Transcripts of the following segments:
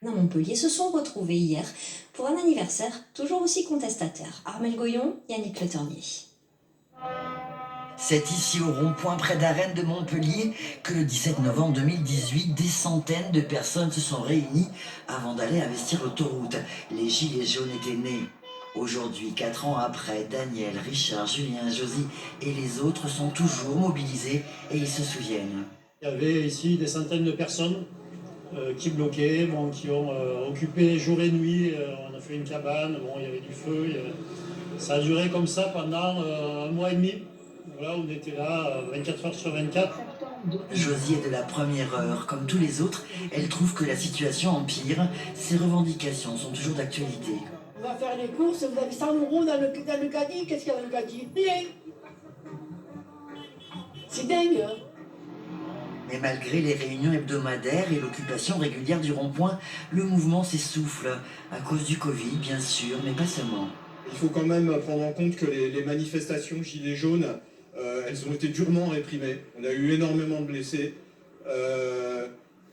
À Montpellier se sont retrouvés hier pour un anniversaire toujours aussi contestataire. Armel Goyon, Yannick Le Ternier. C'est ici au rond-point près d'Arène de Montpellier que le 17 novembre 2018, des centaines de personnes se sont réunies avant d'aller investir l'autoroute. Les Gilets jaunes étaient nés. Aujourd'hui, 4 ans après, Daniel, Richard, Julien, Josie et les autres sont toujours mobilisés et ils se souviennent. Il y avait ici des centaines de personnes qui bloquaient, qui ont occupé jour et nuit. On a fait une cabane, il y avait du feu. Ça a duré comme ça pendant un mois et demi. Voilà, on était là 24 heures sur 24. Josie est de la première heure. Comme tous les autres, elle trouve que la situation empire. Ses revendications sont toujours d'actualité. On va faire les courses, vous avez 100 € dans le caddie. Qu'est-ce qu'il y a dans le caddie? Rien. C'est dingue, hein? Mais malgré les réunions hebdomadaires et l'occupation régulière du rond-point, le mouvement s'essouffle. À cause du Covid, bien sûr, mais pas seulement. Il faut quand même prendre en compte que les manifestations Gilets jaunes, elles ont été durement réprimées. On a eu énormément de blessés.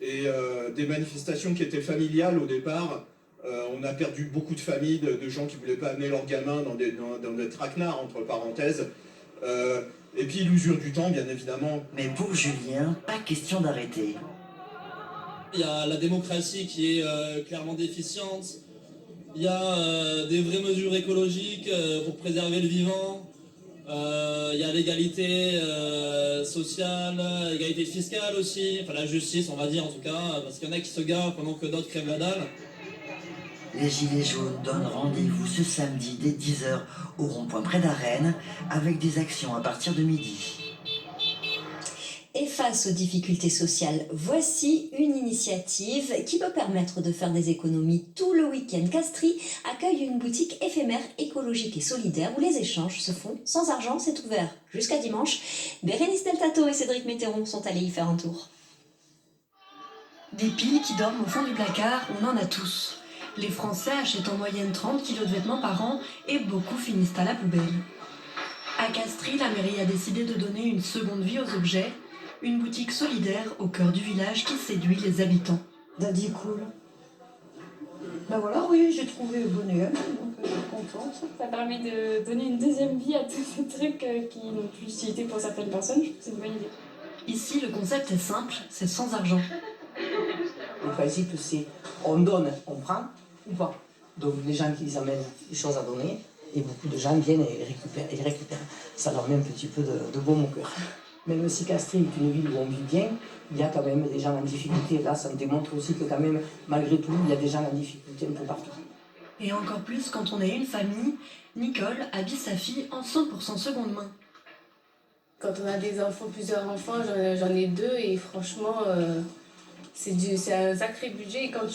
Des manifestations qui étaient familiales au départ, on a perdu beaucoup de familles, de gens qui ne voulaient pas amener leurs gamins dans des traquenards, entre parenthèses. Et puis l'usure du temps, bien évidemment. Mais pour Julien, pas question d'arrêter. Il y a la démocratie qui est clairement déficiente. Il y a des vraies mesures écologiques pour préserver le vivant. Il y a l'égalité sociale, l'égalité fiscale aussi. Enfin la justice, on va dire en tout cas, parce qu'il y en a qui se garent pendant que d'autres crèvent la dalle. Les Gilets jaunes donnent rendez-vous ce samedi dès 10h au rond-point près d'Arène avec des actions à partir de midi. Et face aux difficultés sociales, voici une initiative qui peut permettre de faire des économies tout le week-end. Castries accueille une boutique éphémère, écologique et solidaire où les échanges se font sans argent. C'est ouvert jusqu'à dimanche. Bérénice Deltato et Cédric Météron sont allés y faire un tour. Des piles qui dorment au fond du placard, on en a tous. Les Français achètent en moyenne 30 kilos de vêtements par an et beaucoup finissent à la poubelle. À Castries, la mairie a décidé de donner une seconde vie aux objets. Une boutique solidaire au cœur du village qui séduit les habitants. Daddy cool. Ben voilà, oui, j'ai trouvé bonheur, donc je suis contente. Ça permet de donner une deuxième vie à tous ces trucs qui n'ont plus d'utilité pour certaines personnes. Je trouve que c'est une bonne idée. Ici, le concept est simple, c'est sans argent. Le principe, c'est on donne, on prend ou pas. Donc les gens qui les amènent des choses à donner, et beaucoup de gens viennent et récupèrent. Ça leur met un petit peu de baume au cœur. Même si Castries est une ville où on vit bien, il y a quand même des gens en difficulté. Là, ça me démontre aussi que quand même, malgré tout, il y a des gens en difficulté un peu partout. Et encore plus quand on est une famille, Nicole habille sa fille en 100% seconde main. Quand on a des enfants, plusieurs enfants, j'en ai 2 et franchement, c'est un sacré budget. Et quand